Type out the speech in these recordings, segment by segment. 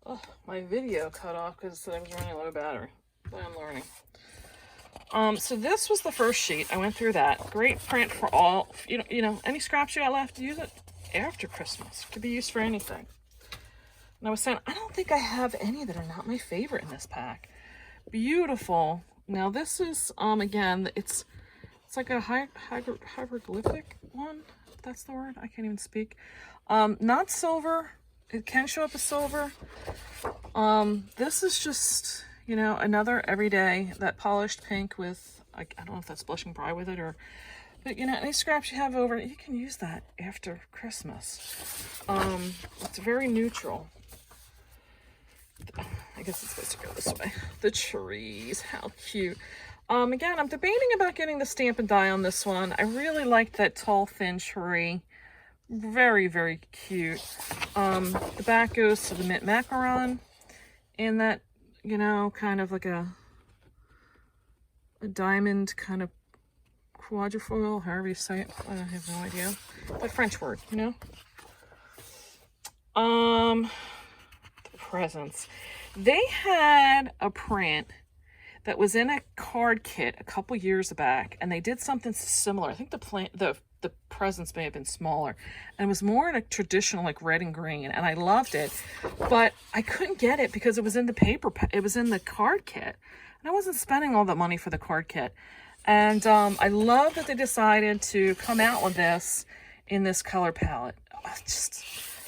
Oh, my video cut off because it said I was running low battery. But I'm learning. So this was the first sheet. I went through that. Great print for all, you know, any scraps you got left, use it after Christmas. Could be used for anything. And I was saying, I don't think I have any that are not my favorite in this pack. Beautiful. Now this is, again, it's like a hieroglyphic one. If that's the word. I can't even speak. Not silver. It can show up as silver. This is just, you know, another everyday, that polished pink with, I don't know if that's blushing bright with it or, but you know, any scraps you have over, you can use that after Christmas. It's very neutral. I guess it's supposed to go this way. The trees, how cute. Again, I'm debating about getting the stamp and die on this one. I really like that tall, thin tree. Very, very cute. The back goes to the mint macaron, and that, you know, kind of like a diamond kind of quadrifoil, however you say it. I have no idea. The French word, you know. The presents. They had a print that was in a card kit a couple years back, and they did something similar. I think the presents may have been smaller, and it was more in a traditional like red and green, and I loved it, but I couldn't get it because it was in the it was in the card kit, and I wasn't spending all that money for the card kit. And I love that they decided to come out with this in this color palette. Just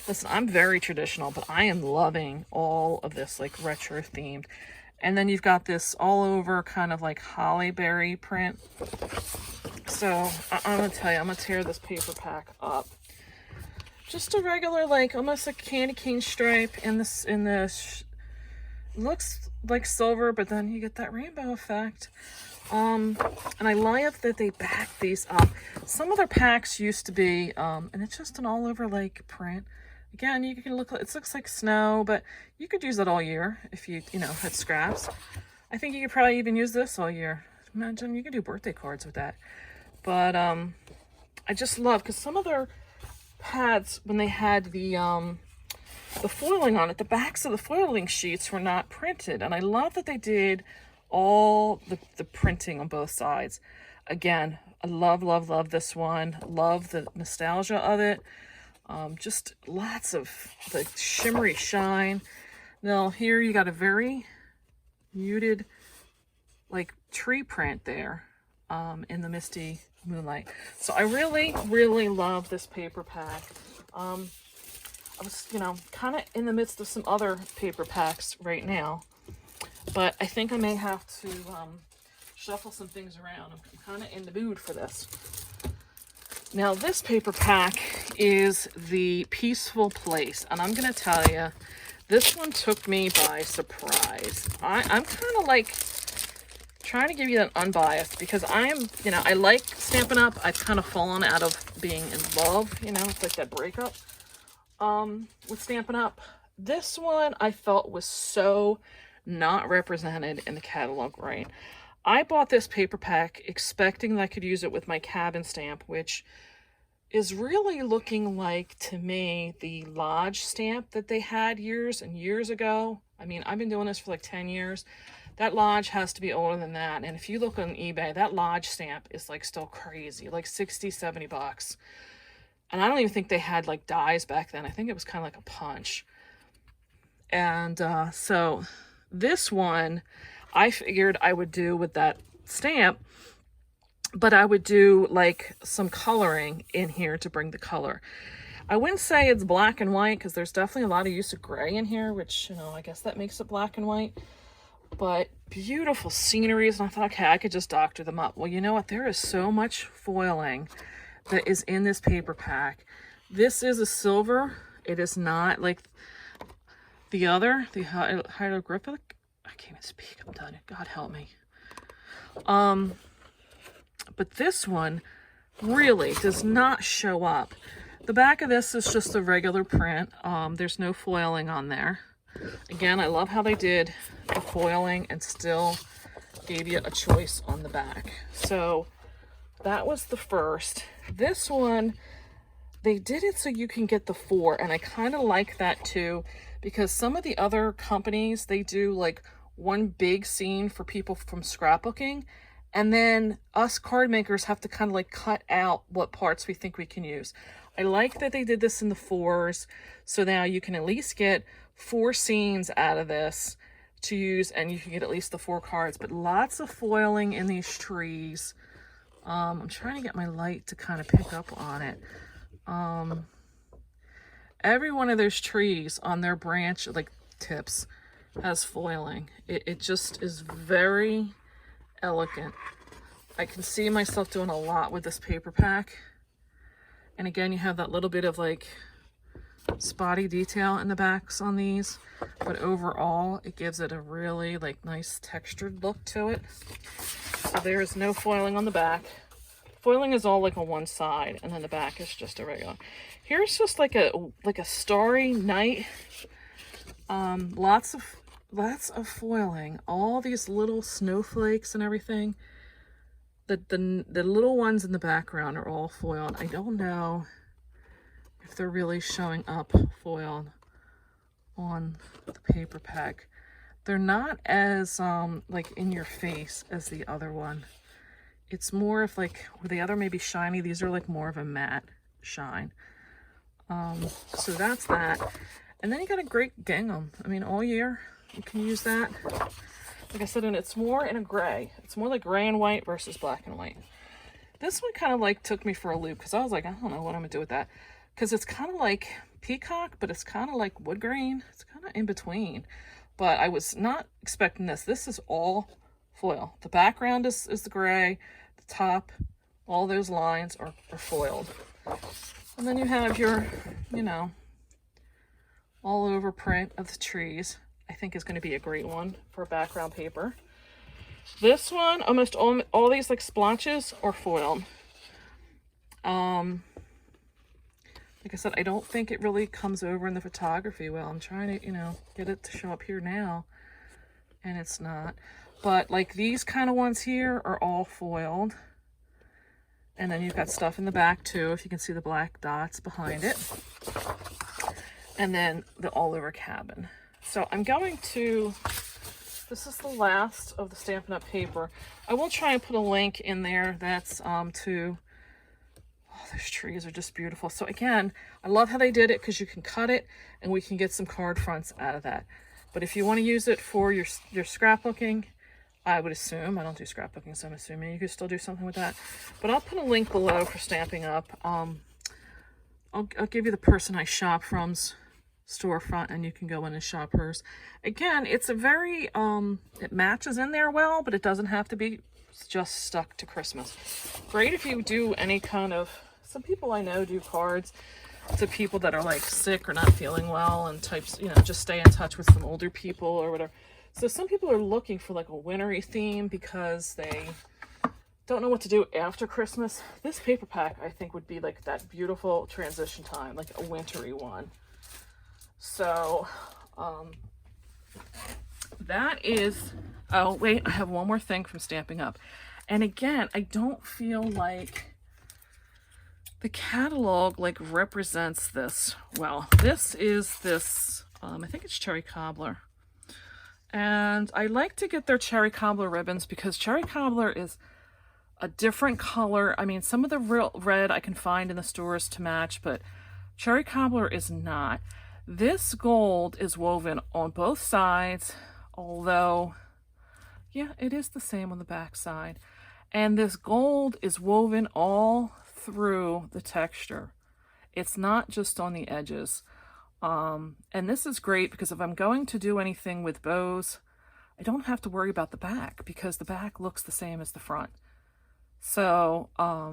listen, I'm very traditional, but I am loving all of this like retro themed. And then you've got this all over kind of like holly berry print. So I'm gonna tell you, I'm gonna tear this paper pack up. Just a regular, like almost a candy cane stripe in this looks like silver, but then you get that rainbow effect. And I love that they back these up. Some of their packs used to be, and it's just an all over like print. Again, you can look, it looks like snow, but you could use it all year if you know, had scraps. I think you could probably even use this all year. Imagine you could do birthday cards with that. But I just love, because some of their pads, when they had the foiling on it, the backs of the foiling sheets were not printed. And I love that they did all the printing on both sides. Again, I love, love, love this one. Love the nostalgia of it. Just lots of the shimmery shine. Now here you got a very muted like tree print there in the misty moonlight. So I really, really love this paper pack. I was, you know, kind of in the midst of some other paper packs right now, but I think I may have to shuffle some things around. I'm kind of in the mood for this. Now this paper pack is the Peaceful Place, and I'm gonna tell you, this one took me by surprise. I'm kind of like trying to give you an unbiased, because I am, you know, I like Stampin' Up. I've kind of fallen out of being in love, you know, it's like that breakup with Stampin' Up. This one I felt was so not represented in the catalog right. I bought this paper pack expecting that I could use it with my cabin stamp, which is really looking like, to me, the Lodge stamp that they had years and years ago. I mean, I've been doing this for like 10 years. That Lodge has to be older than that. And if you look on eBay, that Lodge stamp is like still crazy, like 60, 70 bucks. And I don't even think they had like dies back then. I think it was kind of like a punch. And so this one, I figured I would do with that stamp, but I would do like some coloring in here to bring the color. I wouldn't say it's black and white, because there's definitely a lot of use of gray in here, which, you know, I guess that makes it black and white. But beautiful sceneries, and I thought, okay, I could just doctor them up. Well, you know what? There is so much foiling that is in this paper pack. This is a silver. It is not like the other, the hieroglyphic. I can't even speak. I'm done. God help me. But this one really does not show up. The back of this is just a regular print. There's no foiling on there. Again, I love how they did the foiling and still gave you a choice on the back. So that was the first. This one, they did it so you can get the 4, and I kind of like that too, because some of the other companies, they do like one big scene for people from scrapbooking, and then us card makers have to kind of like cut out what parts we think we can use. I like that they did this in the 4s, so now you can at least get 4 scenes out of this to use, and you can get at least the 4 cards. But lots of foiling in these trees. I'm trying to get my light to kind of pick up on it. Every one of those trees on their branch, like tips, has foiling. It just is very elegant. I can see myself doing a lot with this paper pack. And again, you have that little bit of like spotty detail in the backs on these, but overall it gives it a really like nice textured look to it. So there is no foiling on the back. Foiling is all like on one side, and then the back is just a regular. Here's just like a starry night. Lots of foiling. All these little snowflakes and everything. The little ones in the background are all foiled. I don't know if they're really showing up foiled on the paper pack. They're not as like in your face as the other one. It's more of like, where the other may be shiny, these are like more of a matte shine. So that's that. And then you got a great gingham. I mean, all year you can use that. Like I said, and it's more in a gray. It's more like gray and white versus black and white. This one kind of like took me for a loop, because I was like, I don't know what I'm gonna do with that. Because it's kind of like peacock, but it's kind of like wood grain. It's kind of in between. But I was not expecting this. This is all foil. The background is the gray. The top, all those lines are foiled. And then you have your, you know, all over print of the trees. I think is going to be a great one for background paper. This one, almost all these like splotches are foiled. Like I said, I don't think it really comes over in the photography well. I'm trying to, you know, get it to show up here now, and it's not. But like these kind of ones here are all foiled. And then you've got stuff in the back too, if you can see the black dots behind it. And then the all over cabin. So I'm going to, this is the last of the Stampin' Up! Paper. I will try and put a link in there that's to, oh, those trees are just beautiful. So again, I love how they did it, because you can cut it and we can get some card fronts out of that. But if you want to use it for your scrapbooking, I would assume, I don't do scrapbooking, so I'm assuming you could still do something with that. But I'll put a link below for Stampin' Up. I'll give you the person I shop from's storefront, and you can go in and shop hers. Again, it's a very, it matches in there well, but it doesn't have to be just stuck to Christmas. Great if you do any kind of, some people I know do cards to people that are like sick or not feeling well, and types, you know, just stay in touch with some older people or whatever. So some people are looking for like a wintry theme because they don't know what to do after Christmas. This paper pack, I think, would be like that beautiful transition time, like a wintry one. So, that is, oh wait, I have one more thing from Stampin' Up. And again, I don't feel like the catalog like represents this well. This is this, I think it's Cherry Cobbler. And I like to get their Cherry Cobbler ribbons, because Cherry Cobbler is a different color. I mean, some of the real red I can find in the stores to match, but Cherry Cobbler is not. This gold is woven on both sides, although, yeah, it is the same on the back side. And this gold is woven all through the texture. It's not just on the edges. And this is great because if I'm going to do anything with bows, I don't have to worry about the back, because the back looks the same as the front. So, I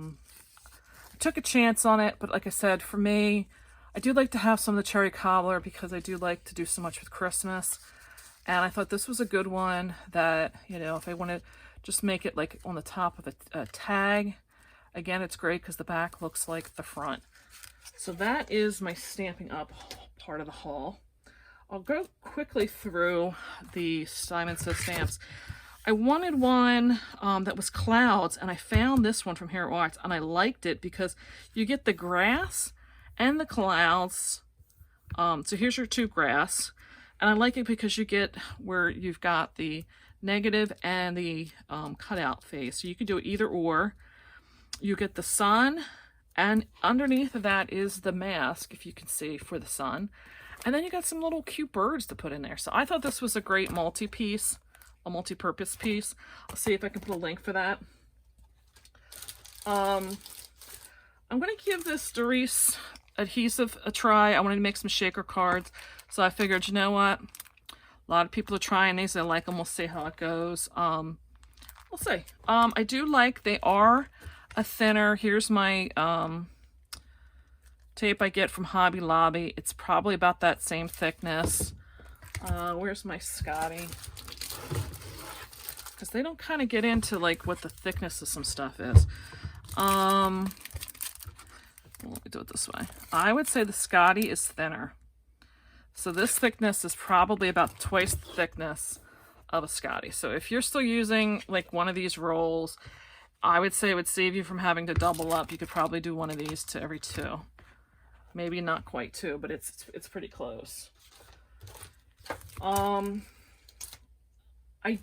took a chance on it, but like I said, for me, I do like to have some of the Cherry Cobbler because I do like to do so much with Christmas. And I thought this was a good one that, you know, if I want to just make it like on the top of a tag, again, it's great because the back looks like the front. So that is my Stampin' Up part of the haul. I'll go quickly through the Simon Says stamps. I wanted one that was clouds, and I found this one from Here at Arts, and I liked it because you get the grass and the clouds. So here's your two grass, And I like it because you get where you've got the negative and the cutout face. So you can do it either or. You get the sun, and underneath of that is the mask, if you can see, for the sun. And then you got some little cute birds to put in there. So I thought this was a great multi-piece, a multi-purpose piece. I'll see if I can put a link for that. I'm going to give this Doris adhesive a try. I wanted to make some shaker cards. So I figured, you know what? A lot of people are trying these. I like them. We'll see how it goes. We'll see. I do like, they are a thinner. Here's my tape I get from Hobby Lobby. It's probably about that same thickness. Where's my Scotty? Because they don't kind of get into like what the thickness of some stuff is. Let me do it this way. I would say the Scotty is thinner. So this thickness is probably about twice the thickness of a Scotty. So if you're still using like one of these rolls, I would say it would save you from having to double up. You could probably do one of these to every 2. Maybe not quite 2, but it's pretty close. I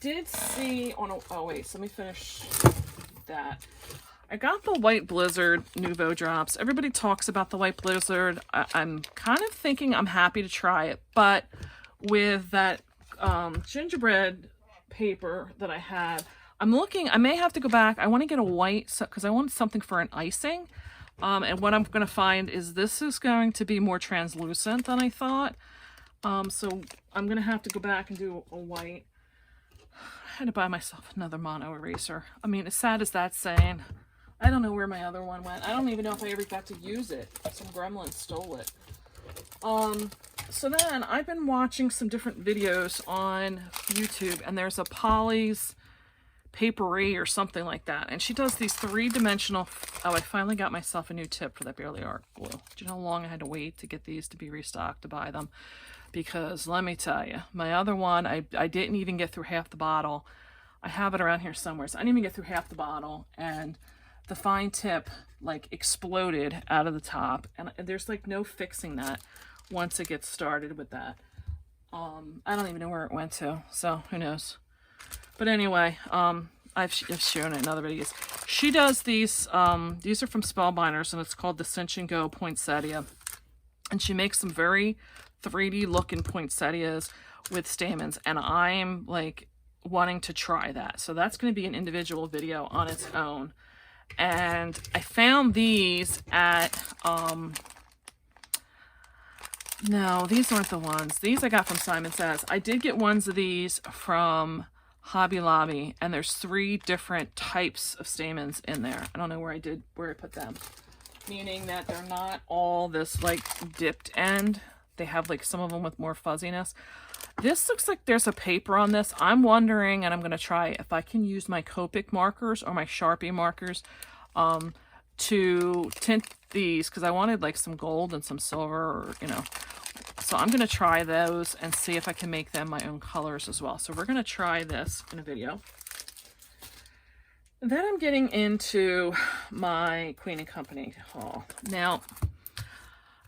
did see on a, oh wait, so let me finish that. I got the White Blizzard Nouveau drops. Everybody talks about the White Blizzard. I'm kind of thinking I'm happy to try it, but with that gingerbread paper that I had, I'm looking, I may have to go back. I want to get a white, because I want something for an icing. And what I'm going to find is this is going to be more translucent than I thought. So I'm going to have to go back and do a white. I had to buy myself another mono eraser. I mean, as sad as that's saying, I don't know where my other one went. I don't even know if I ever got to use it. Some gremlin stole it. So then I've been watching some different videos on YouTube, and there's a Polly's Papery or something like that. And she does these 3-dimensional, oh, I finally got myself a new tip for that Barely Art glue. Do you know how long I had to wait to get these to be restocked, to buy them? Because let me tell you, my other one, I didn't even get through half the bottle. I have it around here somewhere, so I didn't even get through half the bottle, and the fine tip like exploded out of the top, and there's like no fixing that once it gets started with that. I don't even know where it went to, so who knows. But anyway, I've shown it in other videos. She does these are from Spellbinders, and it's called the Cinch and Go poinsettia, and she makes some very 3D looking poinsettias with stamens, and I'm like wanting to try that. So that's going to be an individual video on its own. And I found these at, no, these aren't the ones. These I got from Simon Says. I did get ones of these from Hobby Lobby, and there's 3 different types of stamens in there. I don't know where I put them. Meaning that they're not all this like dipped end. They have like some of them with more fuzziness. This looks like there's a paper on this. I'm wondering, and I'm going to try if I can use my Copic markers or my Sharpie markers to tint these, because I wanted like some gold and some silver, or, you know. So I'm going to try those and see if I can make them my own colors as well. So we're going to try this in a video. Then I'm getting into my Queen & Company haul. Now,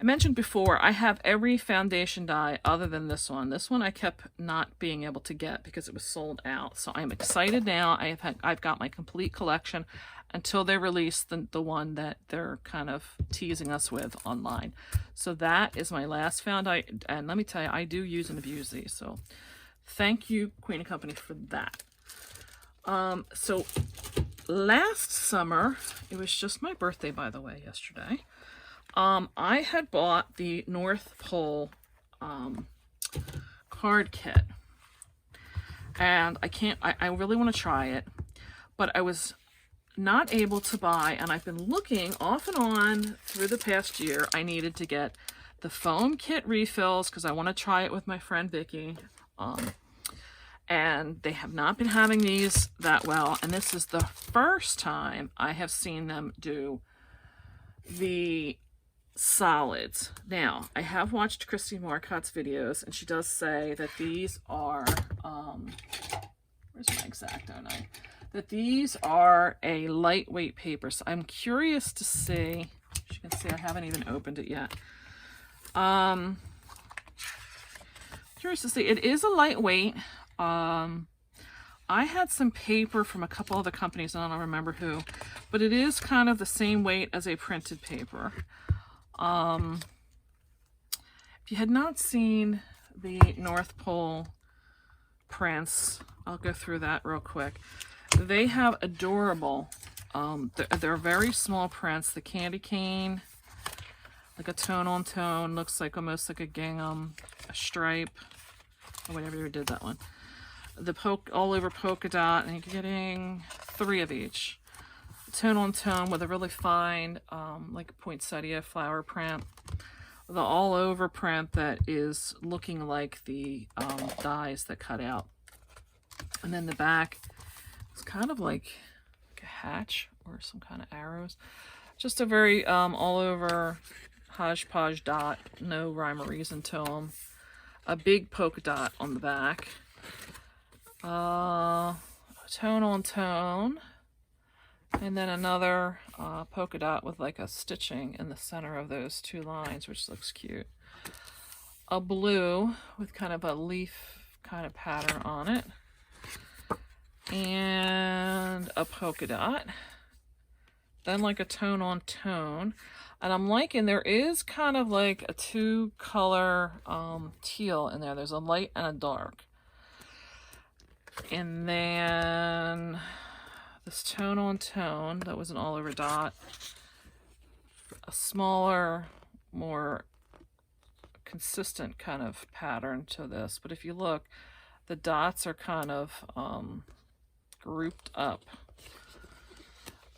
I mentioned before, I have every foundation die other than this one. This one I kept not being able to get because it was sold out. So I'm excited now. I've got my complete collection until they release the one that they're kind of teasing us with online. So that is my last found. And let me tell you, I do use and abuse these. So thank you, Queen & Company, for that. So last summer, it was just my birthday, by the way, yesterday. I had bought the North Pole card kit, and I really want to try it, but I was not able to buy, and I've been looking off and on through the past year. I needed to get the foam kit refills because I want to try it with my friend Vicky, and they have not been having these that well, and this is the first time I have seen them do the solids. Now, I have watched Christy Marcotte's videos, and she does say that these are, where's my X-Acto knife? That these are a lightweight paper. So I'm curious to see, as you can see, I haven't even opened it yet. curious to see. It is a lightweight. I had some paper from a couple other companies, and I don't remember who, but it is kind of the same weight as a printed paper. If you had not seen the North Pole prints, I'll go through that real quick. They have adorable, they're very small prints. The candy cane, like a tone on tone, looks like almost like a gingham, a stripe, or whatever you did that one. The all over polka dot, and you're getting 3 of each. Tone on tone with a really fine, like poinsettia flower print. The all over print that is looking like the dies that cut out. And then the back is kind of like a hatch or some kind of arrows. Just a very all over hodgepodge dot, no rhyme or reason to them. A big polka dot on the back. Tone on tone, and then another polka dot with like a stitching in the center of those 2 lines, which looks cute. A blue with kind of a leaf kind of pattern on it, and a polka dot, then like a tone on tone. And I'm liking, there is kind of like a 2 color teal in there. There's a light and a dark. And then this tone on tone, that was an all over dot. A smaller, more consistent kind of pattern to this. But if you look, the dots are kind of grouped up.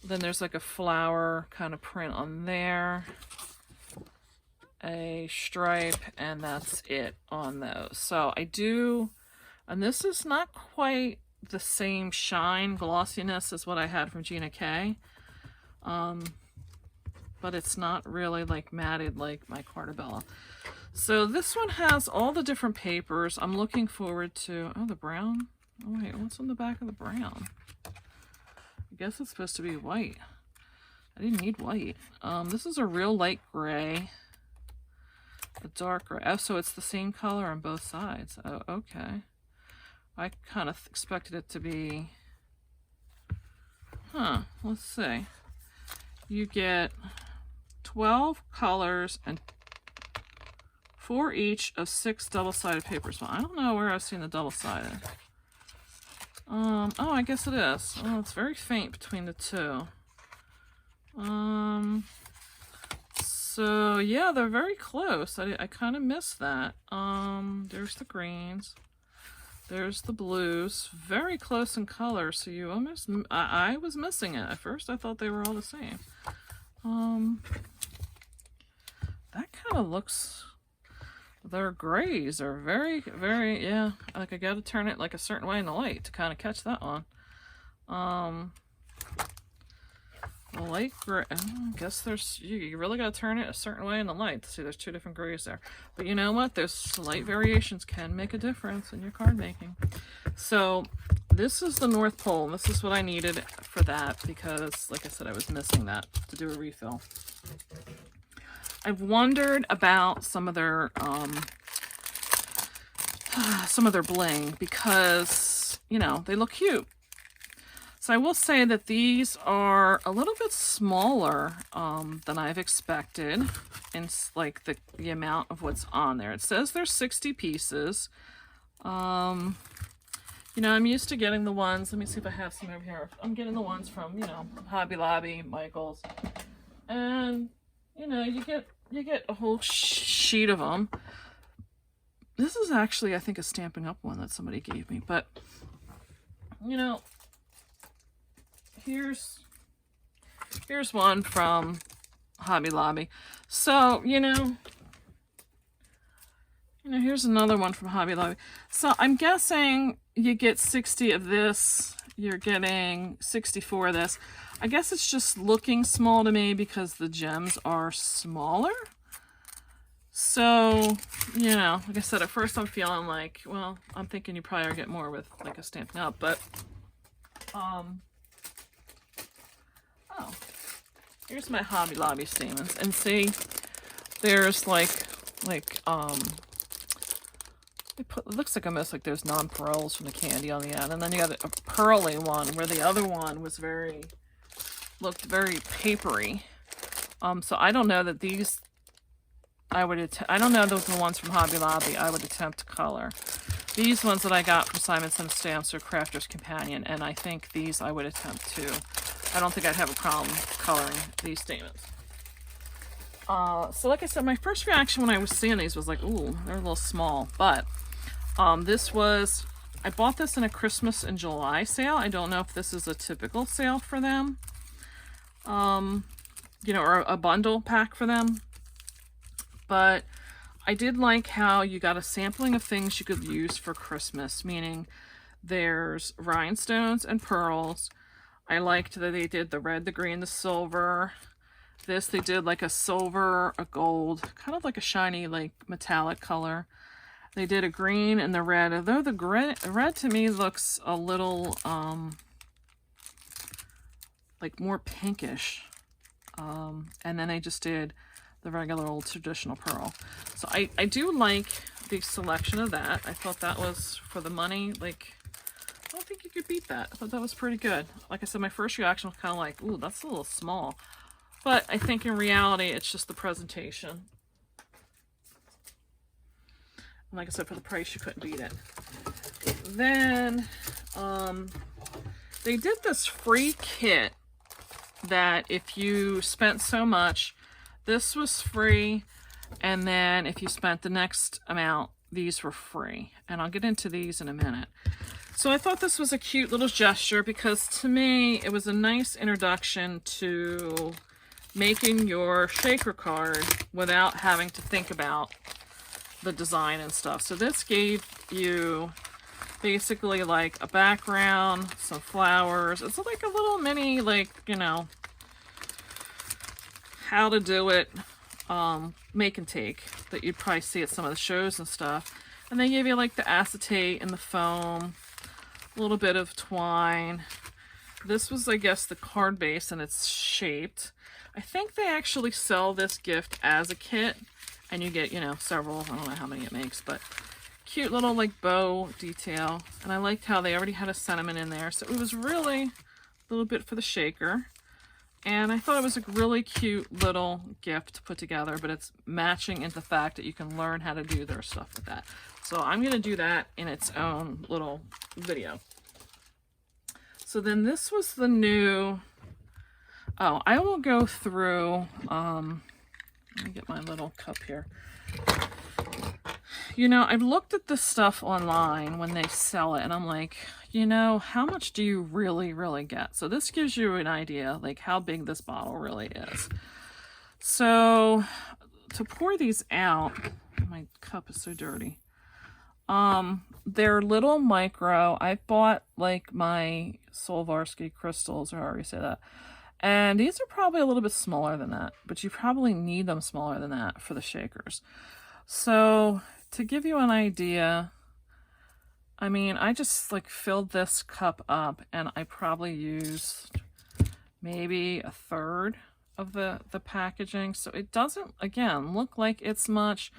Then there's like a flower kind of print on there. A stripe, and that's it on those. So I do... And this is not quite the same shine, glossiness as what I had from Gina K. But it's not really like matted like my Cartabella. So this one has all the different papers. I'm looking forward to... Oh, the brown. Oh, wait, what's on the back of the brown? I guess it's supposed to be white. I didn't need white. This is a real light gray. A dark gray. Oh, so it's the same color on both sides. Oh, okay. I kind of expected it to be... let's see. You get 12 colors and 4 each of 6 double-sided papers. Well, I don't know where I've seen the double-sided. Oh, I guess it is. Oh, it's very faint between the 2. So, yeah, they're very close. I kind of missed that. There's the greens. There's the blues. Very close in color, so you almost... I was missing it. At first, I thought they were all the same. That kind of looks... Their grays are very, very... Yeah, like I got to turn it like a certain way in the light to kind of catch that one. The light gray... I guess there's... You really got to turn it a certain way in the light to see there's 2 different grays there. But you know what? Those slight variations can make a difference in your card making. So this is the North Pole. This is what I needed for that because, like I said, I was missing that to do a refill. I've wondered about some of their bling because, you know, they look cute. So I will say that these are a little bit smaller than I've expected in like the amount of what's on there. It says there's 60 pieces. You know, I'm used to getting the ones, let me see if I have some over here. I'm getting the ones from, you know, Hobby Lobby, Michael's. And, you know, you get a whole sheet of them. This is actually, I think, a Stampin' Up one that somebody gave me. But, you know, here's one from Hobby Lobby. So, you know, here's another one from Hobby Lobby. So I'm guessing you get 60 of this. You're getting 64 of this. I guess it's just looking small to me because the gems are smaller. So, you know, like I said, at first I'm feeling like, well, I'm thinking you probably get more with like a Stampin' Up, but, oh, here's my Hobby Lobby statements, and see, there's like it looks like almost like those non-pearls from the candy on the end. And then you got a pearly one where the other one was looked very papery. So I don't know that these, I don't know those are the ones from Hobby Lobby I would attempt to color. These ones that I got from Simon Says Stamps are Crafter's Companion, and I think these I would attempt to. I don't think I'd have a problem coloring these statements. So like I said, my first reaction when I was seeing these was like, ooh, they're a little small. But I bought this in a Christmas and July sale. I don't know if this is a typical sale for them. You know, or a bundle pack for them. But I did like how you got a sampling of things you could use for Christmas, meaning there's rhinestones and pearls. I liked that they did the red, the green, the silver. This, they did like a silver, a gold, kind of like a shiny, like metallic color. They did a green and the red, although the red to me looks a little, like more pinkish. And then they just did the regular old traditional pearl. So I do like the selection of that. I thought that was, for the money, like, I don't think you could beat that. I thought that was pretty good. Like I said, my first reaction was kind of like, ooh, that's a little small. But I think in reality, it's just the presentation. And like I said, for the price, you couldn't beat it. Then they did this free kit that if you spent so much, this was free, and then if you spent the next amount, these were free. And I'll get into these in a minute. So I thought this was a cute little gesture because to me, it was a nice introduction to making your shaker card without having to think about the design and stuff. So this gave you basically like a background, some flowers. It's like a little mini, like, you know, how to do it, make and take that you'd probably see at some of the shows and stuff. And they gave you like the acetate and the foam, a little bit of twine. This was, I guess, the card base, and it's shaped. I think they actually sell this gift as a kit, and you get, you know, several. I don't know how many it makes, but cute little like bow detail. And I liked how they already had a sentiment in there, so it was really a little bit for the shaker. And I thought it was a really cute little gift to put together, but it's matching into the fact that you can learn how to do their stuff with that. So I'm going to do that in its own little video. So then this was the new, oh, I will go through, let me get my little cup here. You know, I've looked at this stuff online when they sell it, and I'm like, you know, how much do you really get? So this gives you an idea, like, how big this bottle really is. So, to pour these out, my cup is so dirty. They're little micro. I bought, like, my Swarovski crystals, or however you say that. And these are probably a little bit smaller than that, but you probably need them smaller than that for the shakers. So, to give you an idea, I mean, I just like filled this cup up, and I probably used maybe a third of the packaging. So it doesn't, again, look like it's much,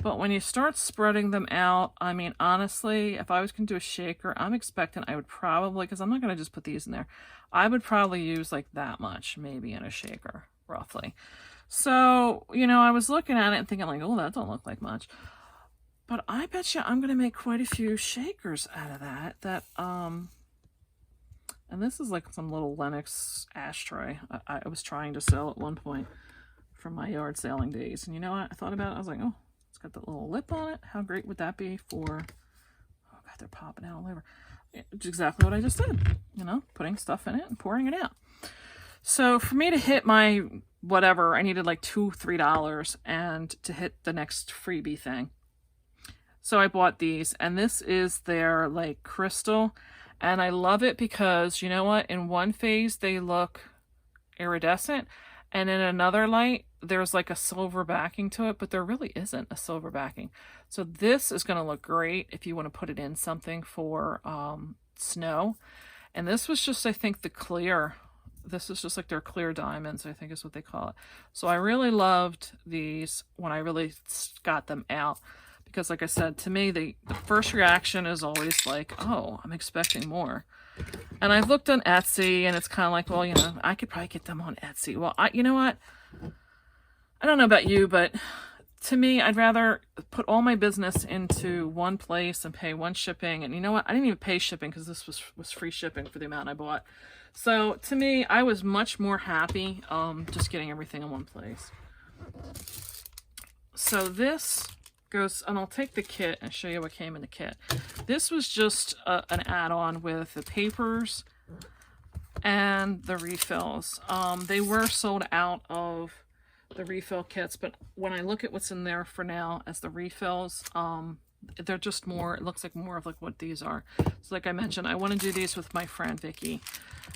but when you start spreading them out, I mean, honestly, if I was going to do a shaker, I'm expecting I would probably, because I'm not going to just put these in there, I would probably use like that much maybe in a shaker, roughly. So, you know, I was looking at it and thinking like, oh, that don't look like much. But I bet you I'm going to make quite a few shakers out of that, and this is like some little Lenox ashtray I was trying to sell at one point from my yard selling days. And you know what? I thought about it. I was like, oh, it's got that little lip on it. How great would that be for, oh God, they're popping out all over. It's exactly what I just did, you know, putting stuff in it and pouring it out. So for me to hit my whatever, I needed like $2-3 and to hit the next freebie thing. So I bought these, and this is their like crystal, and I love it because, you know what, in one phase they look iridescent, and in another light there's like a silver backing to it, but there really isn't a silver backing. So this is going to look great if you want to put it in something for snow. And this was just, I think, the clear. This is just like their clear diamonds, I think is what they call it. So I really loved these when I really got them out, because like I said, to me, the first reaction is always like, oh, I'm expecting more. And I've looked on Etsy, and it's kind of like, well, you know, I could probably get them on Etsy. Well, you know what? I don't know about you, but to me, I'd rather put all my business into one place and pay one shipping. And you know what? I didn't even pay shipping because this was free shipping for the amount I bought. So to me, I was much more happy just getting everything in one place. So this goes, and I'll take the kit and show you what came in the kit. This was just an add-on with the papers and the refills. They were sold out of the refill kits, but when I look at what's in there for now as the refills, they're just more, it looks like more of like what these are. So like I mentioned, I want to do these with my friend Vicky,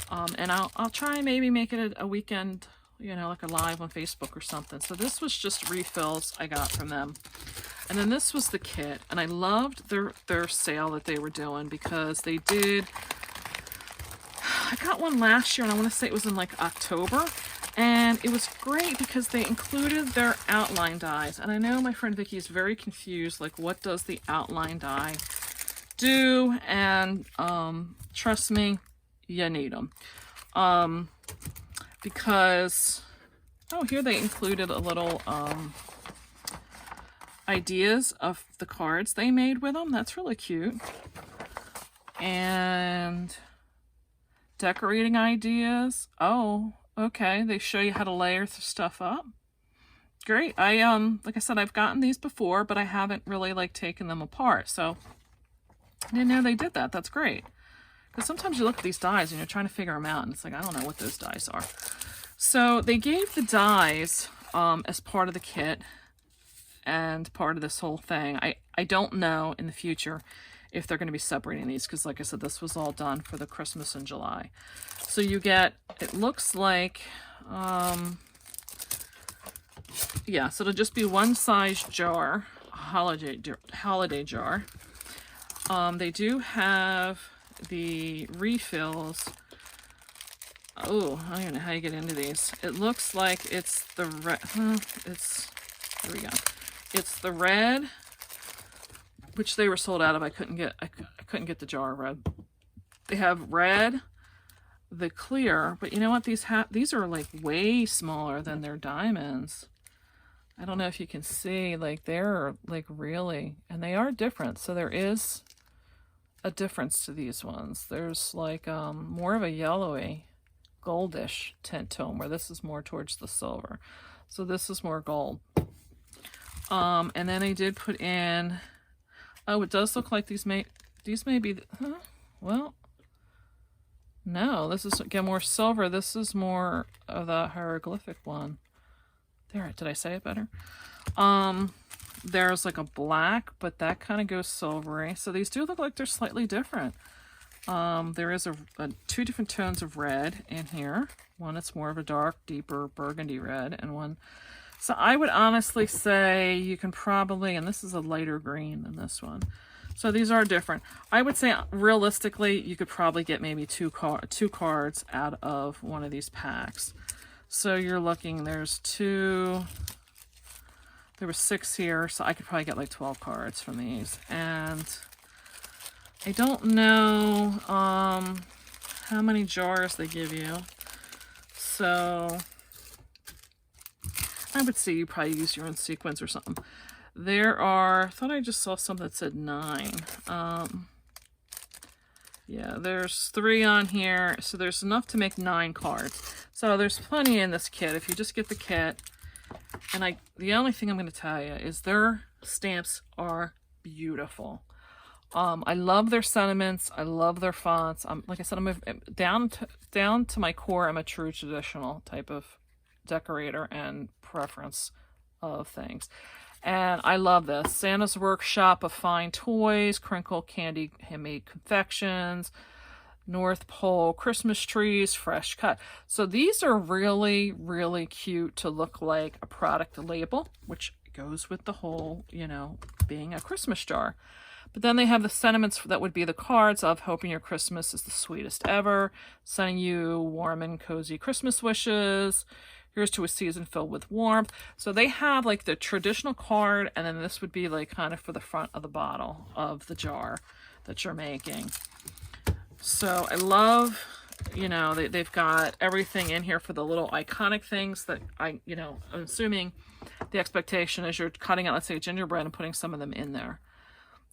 and I'll try and maybe make it a weekend, you know, like a live on Facebook or something. So this was just refills I got from them. And then this was the kit, and I loved their sale that they were doing, because they did, I got one last year, and I want to say it was in like October, and it was great because they included their outline dies. And I know my friend Vicky is very confused, like, what does the outline die do? And trust me, you need them. Because, oh, here they included a little ideas of the cards they made with them. That's really cute. And decorating ideas. Oh, okay. They show you how to layer stuff up. Great. I like I said, I've gotten these before, but I haven't really like taken them apart. So I didn't know they did that. That's great. Because sometimes you look at these dies and you're trying to figure them out, and it's like, I don't know what those dies are. So they gave the dies as part of the kit and part of this whole thing. I don't know in the future if they're going to be separating these, because like I said, this was all done for the Christmas in July. So you get, it looks like, yeah, so it'll just be one size jar, holiday jar. They do have the refills. Oh, I don't know how you get into these. It looks like it's the red, here we go. It's the red, which they were sold out of. I couldn't get the jar of red. They have red, the clear, but you know what? These are like way smaller than their diamonds. I don't know if you can see, like they're like really, and they are different. So there is a difference to these ones. There's like more of a yellowy, goldish tint to them, where this is more towards the silver. So this is more gold. And then they did put in, oh, it does look like these may be, huh? Well, no, this is, again, more silver. This is more of the hieroglyphic one. There, did I say it better? There's like a black, but that kind of goes silvery. So these do look like they're slightly different. There is two different tones of red in here. One that's more of a dark, deeper burgundy red, and one. So I would honestly say you can probably, and this is a lighter green than this one. So these are different. I would say realistically, you could probably get maybe two cards out of one of these packs. So you're looking, there's two, there were 6 here, so I could probably get like 12 cards from these. And I don't know how many jars they give you. So I would say you probably use your own sequence or something. There are, I thought I just saw something that said 9. Yeah, there's 3 on here, so there's enough to make 9 cards. So there's plenty in this kit if you just get the kit. And the only thing I'm going to tell you is their stamps are beautiful. I love their sentiments. I love their fonts. Like I said, I'm down to my core. I'm a true traditional type of decorator and preference of things. And I love this. Santa's Workshop of Fine Toys, Crinkle Candy Handmade Confections, North Pole Christmas Trees, Fresh Cut. So these are really, really cute to look like a product label, which goes with the whole, you know, being a Christmas jar. But then they have the sentiments that would be the cards of hoping your Christmas is the sweetest ever, sending you warm and cozy Christmas wishes, Here's to a season filled with warmth. So they have like the traditional card, and then this would be like kind of for the front of the bottle of the jar that you're making. So I love, you know, they've got everything in here for the little iconic things that I'm assuming the expectation is you're cutting out, let's say, gingerbread and putting some of them in there.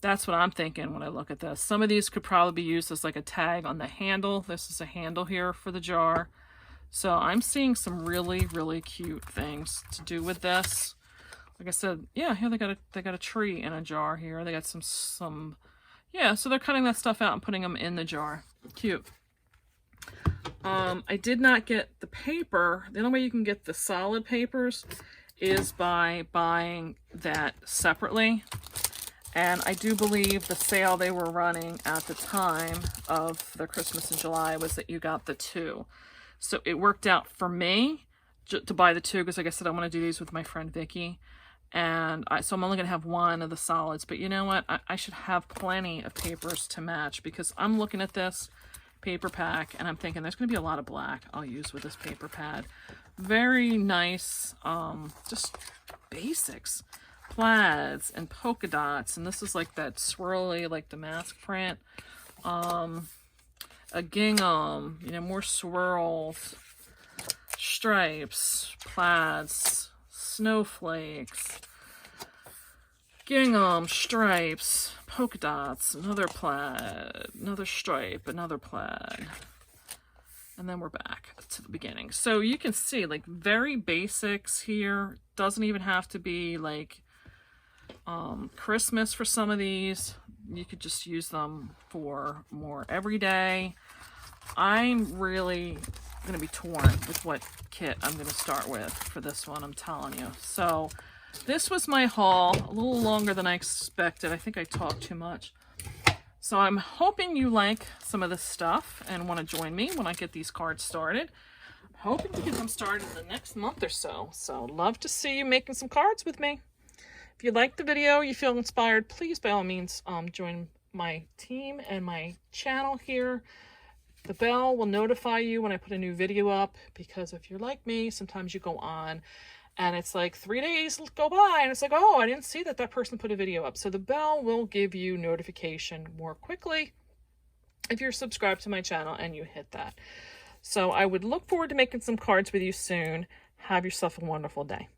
That's what I'm thinking when I look at this. Some of these could probably be used as like a tag on the handle. This is a handle here for the jar. So I'm seeing some really, really cute things to do with this. Like I said, yeah, here they got a tree in a jar here. They got some yeah, so they're cutting that stuff out and putting them in the jar. Cute. I did not get the paper. The only way you can get the solid papers is by buying that separately. And I do believe the sale they were running at the time of the Christmas in July was that you got the 2. So it worked out for me to buy the 2 because, like I said, I want to do these with my friend Vicky. And so I'm only going to have one of the solids. But you know what? I should have plenty of papers to match because I'm looking at this paper pack and I'm thinking there's going to be a lot of black I'll use with this paper pad. Very nice, just basics. Plaids and polka dots. And this is like that swirly, like the mask print. A gingham, you know, more swirls, stripes, plaids, snowflakes, gingham, stripes, polka dots, another plaid, another stripe, another plaid. And then we're back to the beginning. So you can see like very basics here. Doesn't even have to be like Christmas for some of these. You could just use them for more everyday. I'm really going to be torn with what kit I'm going to start with for this one, I'm telling you. So this was my haul, a little longer than I expected. I think I talked too much. So I'm hoping you like some of this stuff and want to join me when I get these cards started. I'm hoping to get them started in the next month or so. So love to see you making some cards with me. If you like the video, you feel inspired, please by all means join my team and my channel here. The bell will notify you when I put a new video up, because if you're like me, sometimes you go on and it's like 3 days go by and it's like, oh, I didn't see that person put a video up. So the bell will give you notification more quickly if you're subscribed to my channel and you hit that. So I would look forward to making some cards with you soon. Have yourself a wonderful day.